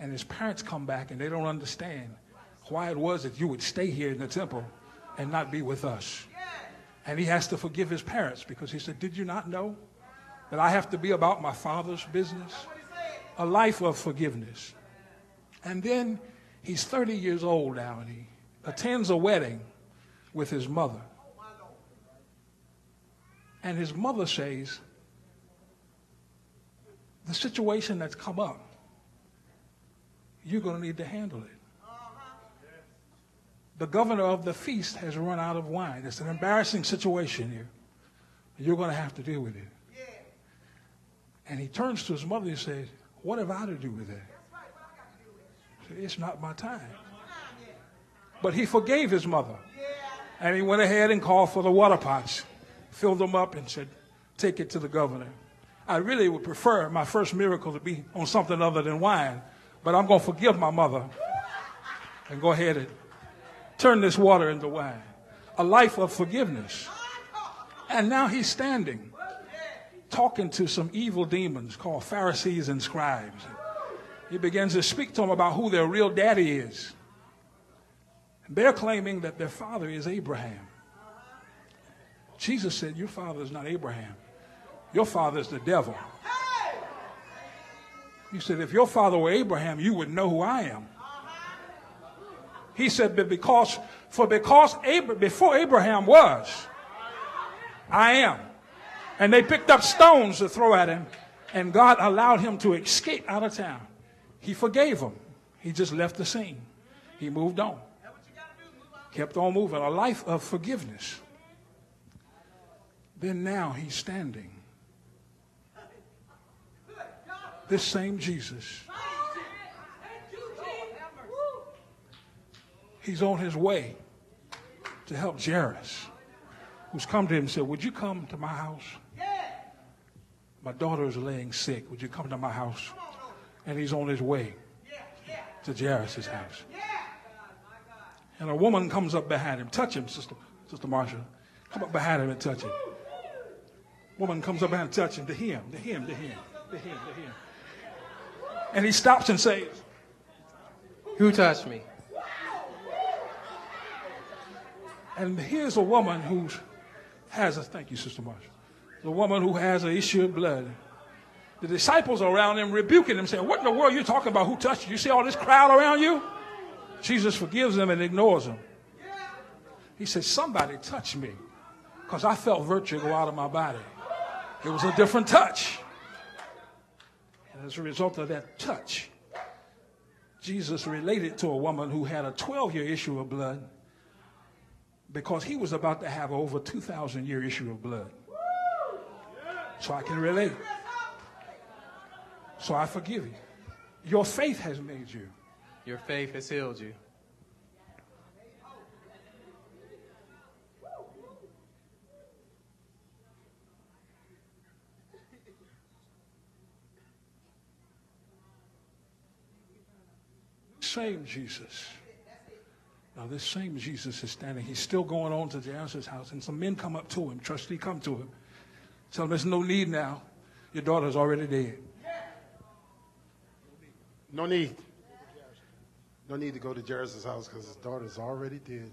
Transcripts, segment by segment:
And his parents come back and they don't understand why it was that you would stay here in the temple and not be with us. And he has to forgive his parents because he said, did you not know that I have to be about my Father's business? A life of forgiveness. And then he's 30 years old now, and he attends a wedding with his mother. And his mother says, the situation that's come up, you're going to need to handle it. The governor of the feast has run out of wine. It's an embarrassing situation here. You're going to have to deal with it. And he turns to his mother and says, what have I to do with that? He said, it's not my time. But he forgave his mother. And he went ahead and called for the water pots, filled them up, and said, take it to the governor. I really would prefer my first miracle to be on something other than wine, but I'm going to forgive my mother and go ahead and turn this water into wine. A life of forgiveness. And now he's standing, talking to some evil demons called Pharisees and scribes. He begins to speak to them about who their real daddy is. They're claiming that their father is Abraham. Jesus said, your father is not Abraham. Your father is the devil. He said, if your father were Abraham, you would know who I am. He said, but because before Abraham was, I am. And they picked up stones to throw at him, and God allowed him to escape out of town. He forgave him. He just left the scene. He moved on. Kept on moving. A life of forgiveness. Then now he's standing. This same Jesus. He's on his way to help Jairus, who's come to him and said, would you come to my house? My daughter is laying sick. Would you come to my house? And he's on his way to Jairus' house. And a woman comes up behind him. Touch him, Sister Marsha. Come up behind him and touch him. Woman comes up behind him and touch him. To him. And he stops and says, who touched me? And here's a woman who has thank you, Sister Marsha. The woman who has an issue of blood. The disciples are around him rebuking him, saying, what in the world are you talking about? Who touched you? You see all this crowd around you? Jesus forgives them and ignores them. He says, somebody touched me because I felt virtue go out of my body. It was a different touch. And as a result of that touch, Jesus related to a woman who had a 12-year issue of blood because he was about to have over 2,000-year issue of blood. So I can relate. So I forgive you. Your faith has made you. Your faith has healed you. Same Jesus. Now this same Jesus is standing. He's still going on to Jairus' house, and some men come up to him. Trustee come to him. Tell him there's no need now. Your daughter's already dead. No need. No need to go to Jairus' house because his daughter's already dead.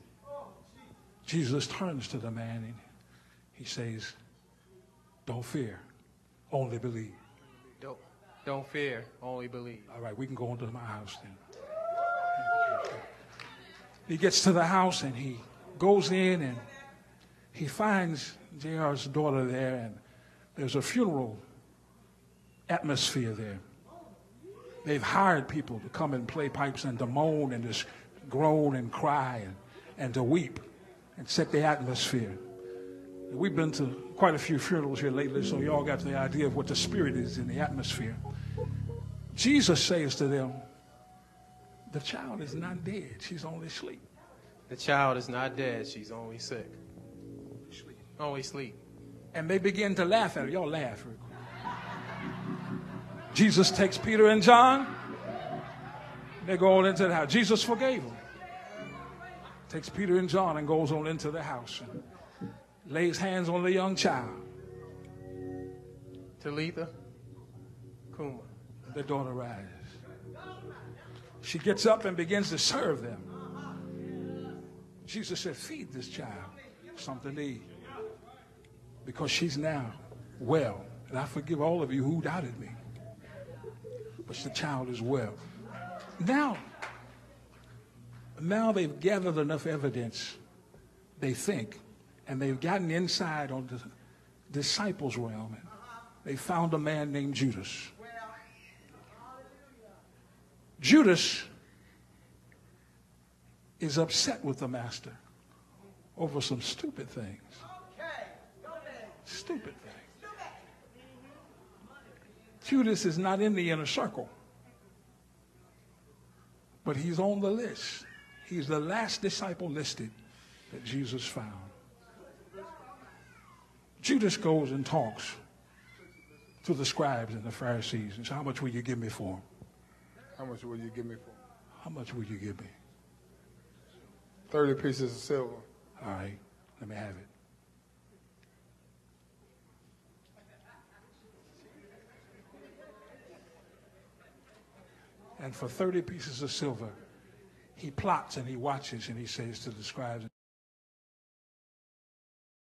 Jesus turns to the man and he says, don't fear, only believe. Don't fear, only believe. All right, we can go into my house then. He gets to the house and he goes in and he finds Jairus' daughter there, and there's a funeral atmosphere there. They've hired people to come and play pipes and to moan and just groan and cry and to weep and set the atmosphere. We've been to quite a few funerals here lately, so you all got the idea of what the spirit is in the atmosphere. Jesus says to them, the child is not dead, she's only asleep. The child is not dead, she's only sick. Only sleep. And they begin to laugh at her. Y'all laugh real quick. Jesus takes Peter and John. They go on into the house. Jesus forgave them. Takes Peter and John and goes on into the house and lays hands on the young child. Talitha Kuma. The daughter rises. She gets up and begins to serve them. Jesus said, feed this child something to eat, because she's now well. And I forgive all of you who doubted me, but the child is well. Now they've gathered enough evidence, they think, and they've gotten inside on the disciples' realm. They found a man named Judas. Judas is upset with the master over some stupid things. Stupid things. Judas is not in the inner circle, but he's on the list. He's the last disciple listed that Jesus found. Judas goes and talks to the scribes and the Pharisees and says, how much will you give me for him? How much will you give me for? How much will you give me? 30 pieces of silver. All right, let me have it. And for 30 pieces of silver, he plots and he watches and he says to the scribes,